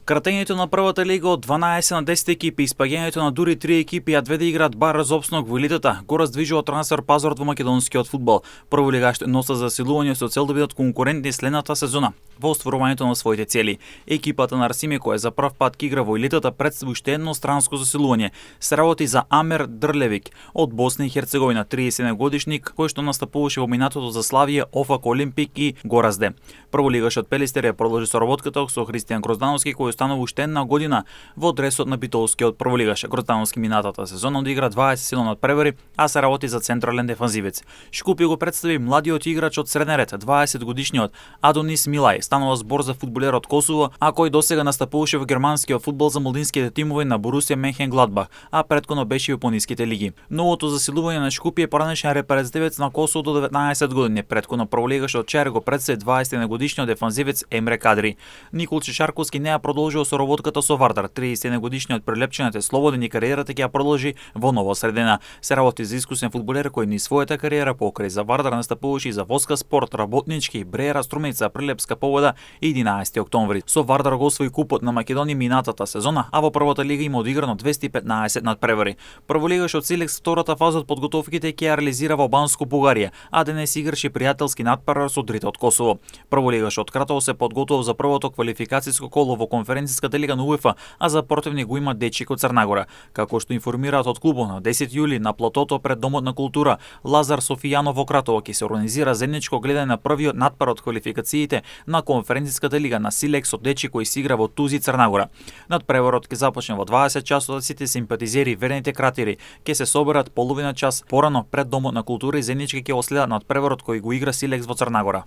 Кратењето на првата лига од 12 на 10 екипи и спаѓањето на дури 3 екипи ја две да играат бар за опснок во елитата го раздвижува трансфер пазарот во македонскиот фудбал. Прволигаште носат засилување со цел да бидат конкурентни следната сезона во остварувањето на своите цели. Екипата на Арсиме, која за прв пат ќе игра во елитата, представи уште едно странско засилување. Се работи за Амер Дрлевик од Босна и Херцеговина, 30 годишник кој што настапуваше во минатото за Славија, Офак, Олимпик и Горазде. Прволигашот Пелистер ја продолжи соработката со Христијан Гроздановски, кој останува уште една година во дресот на битолскиот прволигаш. Гроздановски минатата сезона одигра 27 надпревари, а се работи за централен дефанзивец. Шкупи го представи младиот играч од среден ред, 20 годишниот Адонис Милај. Станува збор за фудбалер од Косово, а кој досега настапуваше во германскиот фудбал за молдинските тимови на Борусија Менхенгладбах, а претходно беше и во пониските лиги. Новото засилување на Шкупи е поранешен репрезентативец на Косово до 19 години. Претходно прволигашот Чер го представи 20 годишниот дефанзивец Емре Кадри. Никол Чешарковски не ја продолжува соработката со Вардар. 30 годишниот прелепченет е слободен и кариерата ќе ја продолжи во нова средина. Се работи за искусен фудбалер кој низ својата кариера покрај за Вардар настапуваше и за Воска Спорт, Работнички, Бреера, Струмица, Прилепска победа 11 октомври. Со Вардар го освои купот на Македонија минатата сезона, а во првата лига има одиграно 215 надпревари. Прволигашот Силекс втората фаза од подготовките ќе ја реализира во Банско, Бугарија, а денес играше пријателски надпревар со Дрите од Косово. Прволигашот Кратово се подготвува за првото квалификацијско коло во конференцијската лига на УЕФА, а за противник го има Дечик од Црнагора. Како што информираат од клубот, на 10 јули на платото пред Домот на култура Лазар Софијанов во Кратово ќе се организира заедничко гледање на првиот надпар од квалификациите на конференцијската лига на Силекс од Дечик кој се игра во Тузи, Црнагора. Надпреварот ќе започне во 20 часот, сите симпатизери верните кратери ќе се соберат половина час порано пред Домот на култура и заеднички ќе го следат надпреварот кој го игра Силекс во Црнагора.